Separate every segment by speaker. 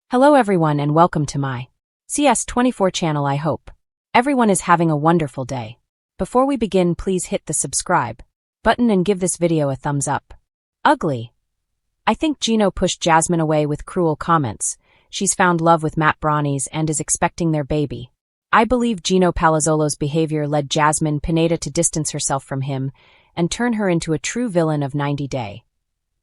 Speaker 1: Hello everyone and welcome to my CS24 channel. I hope everyone is having a wonderful day. Before we begin, please hit the subscribe button and give this video a thumbs up. Ugly. I think Gino pushed Jasmine away with cruel comments. She's found love with Matt Branis and is expecting their baby. I believe Gino Palazzolo's behavior led Jasmine Pineda to distance herself from him and turn her into a true villain of 90 Day,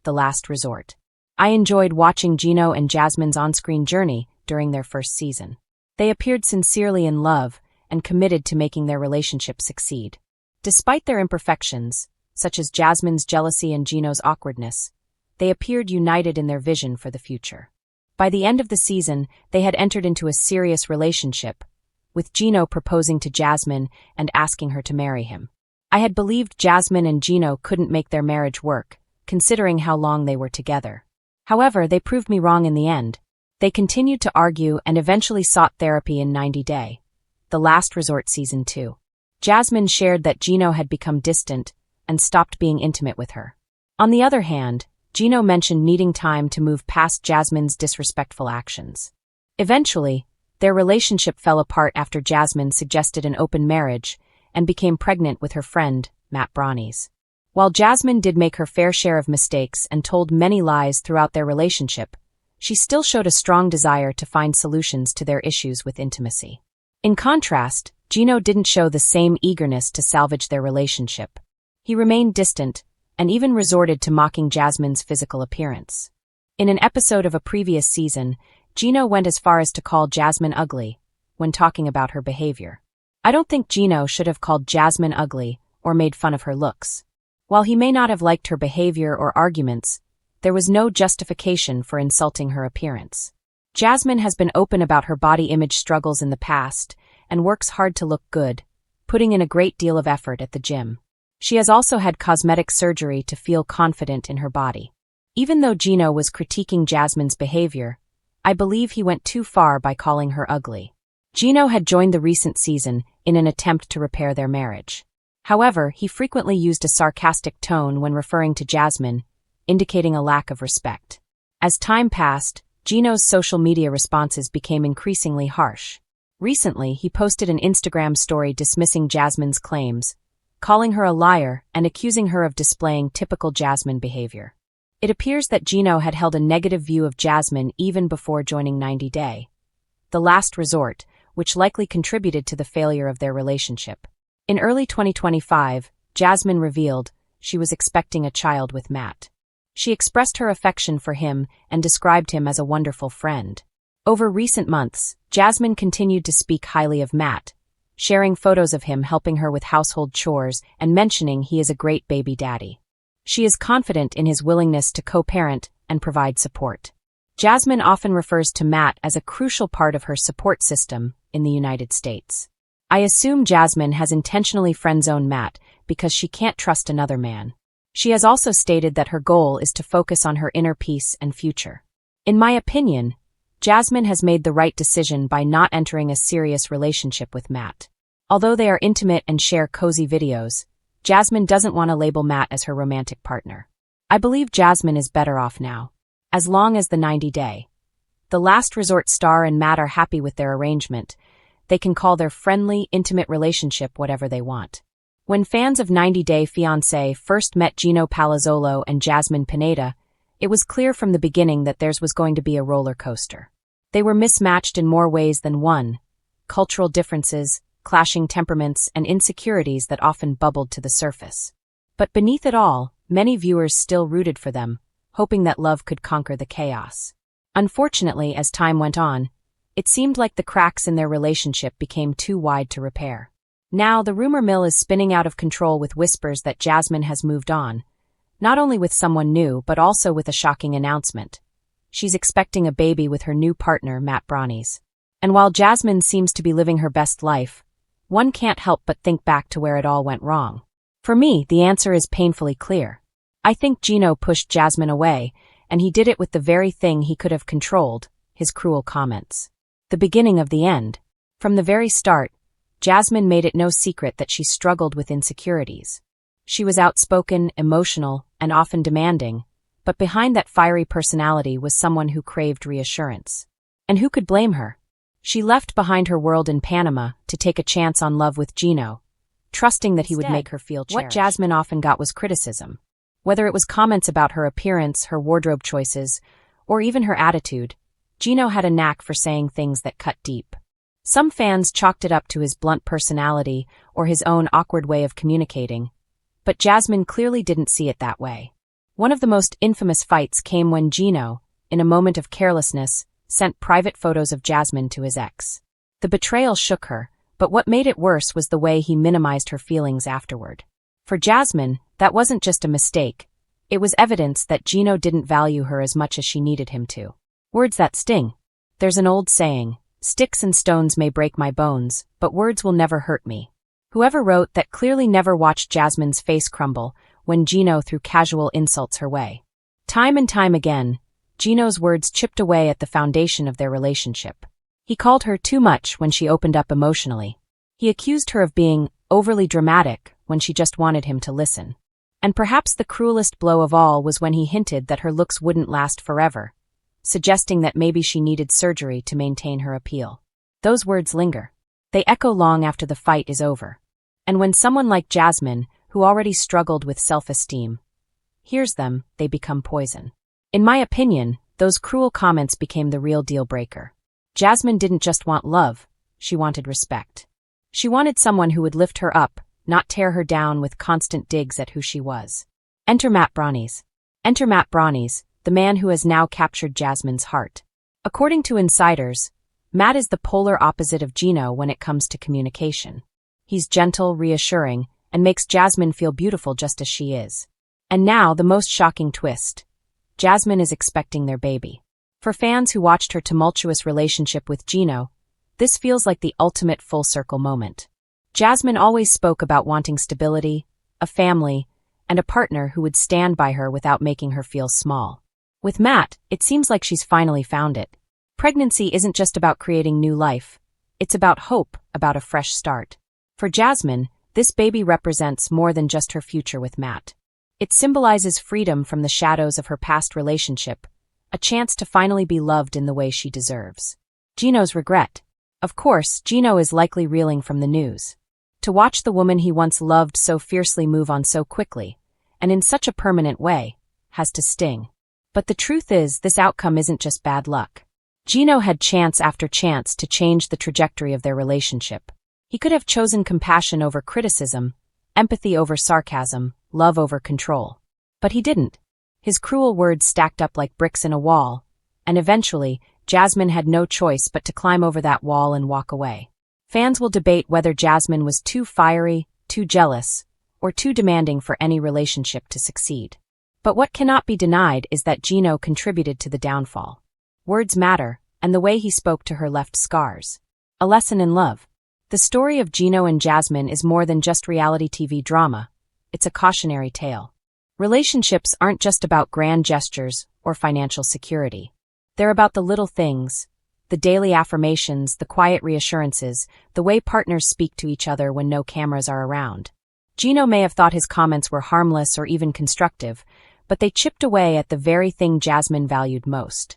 Speaker 1: the last resort. I enjoyed watching Gino and Jasmine's on-screen journey during their first season. They appeared sincerely in love and committed to making their relationship succeed. Despite their imperfections, such as Jasmine's jealousy and Gino's awkwardness, they appeared united in their vision for the future. By the end of the season, they had entered into a serious relationship, with Gino proposing to Jasmine and asking her to marry him. I had believed Jasmine and Gino couldn't make their marriage work, considering how long they were together. However, they proved me wrong in the end. They continued to argue and eventually sought therapy in 90 Day, the last resort season 2. Jasmine shared that Gino had become distant and stopped being intimate with her. On the other hand, Gino mentioned needing time to move past Jasmine's disrespectful actions. Eventually, their relationship fell apart after Jasmine suggested an open marriage and became pregnant with her friend, Matt Branis. While Jasmine did make her fair share of mistakes and told many lies throughout their relationship, she still showed a strong desire to find solutions to their issues with intimacy. In contrast, Gino didn't show the same eagerness to salvage their relationship. He remained distant and even resorted to mocking Jasmine's physical appearance. In an episode of a previous season, Gino went as far as to call Jasmine ugly when talking about her behavior. I don't think Gino should have called Jasmine ugly or made fun of her looks. While he may not have liked her behavior or arguments, there was no justification for insulting her appearance. Jasmine has been open about her body image struggles in the past and works hard to look good, putting in a great deal of effort at the gym. She has also had cosmetic surgery to feel confident in her body. Even though Gino was critiquing Jasmine's behavior, I believe he went too far by calling her ugly. Gino had joined the recent season in an attempt to repair their marriage. However, he frequently used a sarcastic tone when referring to Jasmine, indicating a lack of respect. As time passed, Gino's social media responses became increasingly harsh. Recently, he posted an Instagram story dismissing Jasmine's claims, calling her a liar and accusing her of displaying typical Jasmine behavior. It appears that Gino had held a negative view of Jasmine even before joining 90 Day, the last resort, which likely contributed to the failure of their relationship. In early 2025, Jasmine revealed she was expecting a child with Matt. She expressed her affection for him and described him as a wonderful friend. Over recent months, Jasmine continued to speak highly of Matt, sharing photos of him helping her with household chores and mentioning he is a great baby daddy. She is confident in his willingness to co-parent and provide support. Jasmine often refers to Matt as a crucial part of her support system in the United States. I assume Jasmine has intentionally friend-zoned Matt because she can't trust another man. She has also stated that her goal is to focus on her inner peace and future. In my opinion, Jasmine has made the right decision by not entering a serious relationship with Matt. Although they are intimate and share cozy videos, Jasmine doesn't want to label Matt as her romantic partner. I believe Jasmine is better off now. As long as the 90 Day, the last resort star and Matt are happy with their arrangement, they can call their friendly, intimate relationship whatever they want. When fans of 90 Day Fiancé first met Gino Palazzolo and Jasmine Pineda, it was clear from the beginning that theirs was going to be a roller coaster. They were mismatched in more ways than one: cultural differences, clashing temperaments, and insecurities that often bubbled to the surface. But beneath it all, many viewers still rooted for them, hoping that love could conquer the chaos. Unfortunately, as time went on, it seemed like the cracks in their relationship became too wide to repair. Now, the rumor mill is spinning out of control with whispers that Jasmine has moved on, not only with someone new but also with a shocking announcement. She's expecting a baby with her new partner, Matt Branis. And while Jasmine seems to be living her best life, one can't help but think back to where it all went wrong. For me, the answer is painfully clear. I think Gino pushed Jasmine away, and he did it with the very thing he could have controlled: his cruel comments. The beginning of the end. From the very start, Jasmine made it no secret that she struggled with insecurities. She was outspoken, emotional, and often demanding, but behind that fiery personality was someone who craved reassurance. And who could blame her? She left behind her world in Panama to take a chance on love with Gino, trusting that he would make her feel cherished. What Jasmine often got was criticism. Whether it was comments about her appearance, her wardrobe choices, or even her attitude, Gino had a knack for saying things that cut deep. Some fans chalked it up to his blunt personality or his own awkward way of communicating, but Jasmine clearly didn't see it that way. One of the most infamous fights came when Gino, in a moment of carelessness, sent private photos of Jasmine to his ex. The betrayal shook her, but what made it worse was the way he minimized her feelings afterward. For Jasmine, that wasn't just a mistake. It was evidence that Gino didn't value her as much as she needed him to. Words that sting. There's an old saying, "Sticks and stones may break my bones, but words will never hurt me." Whoever wrote that clearly never watched Jasmine's face crumble when Gino threw casual insults her way. Time and time again, Gino's words chipped away at the foundation of their relationship. He called her too much when she opened up emotionally. He accused her of being overly dramatic when she just wanted him to listen. And perhaps the cruelest blow of all was when he hinted that her looks wouldn't last forever, suggesting that maybe she needed surgery to maintain her appeal. Those words linger. They echo long after the fight is over. And when someone like Jasmine, who already struggled with self-esteem, hears them, they become poison. In my opinion, those cruel comments became the real deal breaker. Jasmine didn't just want love, she wanted respect. She wanted someone who would lift her up, not tear her down with constant digs at who she was. Enter Matt Branis. Enter Matt Branis, the man who has now captured Jasmine's heart. According to insiders, Matt is the polar opposite of Gino when it comes to communication. He's gentle, reassuring, and makes Jasmine feel beautiful just as she is. And now, the most shocking twist. Jasmine is expecting their baby. For fans who watched her tumultuous relationship with Gino, this feels like the ultimate full-circle moment. Jasmine always spoke about wanting stability, a family, and a partner who would stand by her without making her feel small. With Matt, it seems like she's finally found it. Pregnancy isn't just about creating new life. It's about hope, about a fresh start. For Jasmine, this baby represents more than just her future with Matt. It symbolizes freedom from the shadows of her past relationship, a chance to finally be loved in the way she deserves. Gino's regret. Of course, Gino is likely reeling from the news. To watch the woman he once loved so fiercely move on so quickly, and in such a permanent way, has to sting. But the truth is, this outcome isn't just bad luck. Gino had chance after chance to change the trajectory of their relationship. He could have chosen compassion over criticism, empathy over sarcasm, love over control. But he didn't. His cruel words stacked up like bricks in a wall, and eventually, Jasmine had no choice but to climb over that wall and walk away. Fans will debate whether Jasmine was too fiery, too jealous, or too demanding for any relationship to succeed. But what cannot be denied is that Gino contributed to the downfall. Words matter, and the way he spoke to her left scars. A lesson in love. The story of Gino and Jasmine is more than just reality TV drama. It's a cautionary tale. Relationships aren't just about grand gestures or financial security. They're about the little things, the daily affirmations, the quiet reassurances, the way partners speak to each other when no cameras are around. Gino may have thought his comments were harmless or even constructive, but they chipped away at the very thing Jasmine valued most: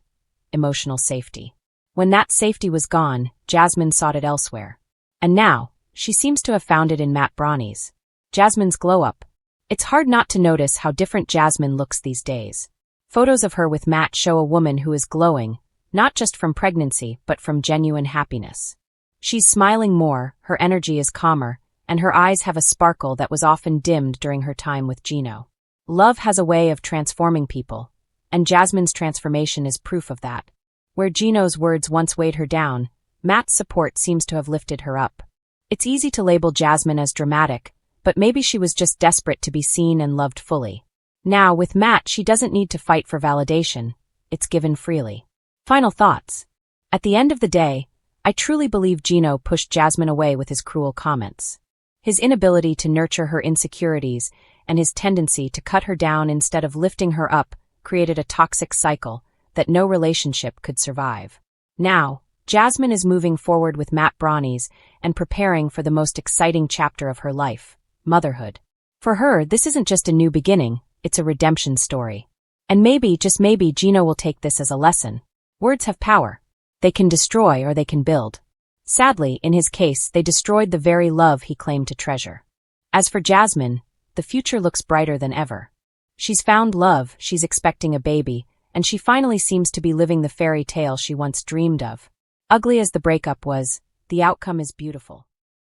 Speaker 1: emotional safety. When that safety was gone, Jasmine sought it elsewhere. And now, she seems to have found it in Matt Branis. Jasmine's glow-up. It's hard not to notice how different Jasmine looks these days. Photos of her with Matt show a woman who is glowing, not just from pregnancy, but from genuine happiness. She's smiling more, her energy is calmer, and her eyes have a sparkle that was often dimmed during her time with Gino. Love has a way of transforming people, and Jasmine's transformation is proof of that. Where Gino's words once weighed her down, Matt's support seems to have lifted her up. It's easy to label Jasmine as dramatic, but maybe she was just desperate to be seen and loved fully. Now, with Matt, she doesn't need to fight for validation. It's given freely. Final thoughts. At the end of the day, I truly believe Gino pushed Jasmine away with his cruel comments. His inability to nurture her insecurities and his tendency to cut her down instead of lifting her up created a toxic cycle that no relationship could survive. Now, Jasmine is moving forward with Matt Branis and preparing for the most exciting chapter of her life: motherhood. For her, this isn't just a new beginning, it's a redemption story. And maybe, just maybe, Gino will take this as a lesson. Words have power. They can destroy or they can build. Sadly, in his case, they destroyed the very love he claimed to treasure. As for Jasmine, the future looks brighter than ever. She's found love, she's expecting a baby, and she finally seems to be living the fairy tale she once dreamed of. Ugly as the breakup was, the outcome is beautiful.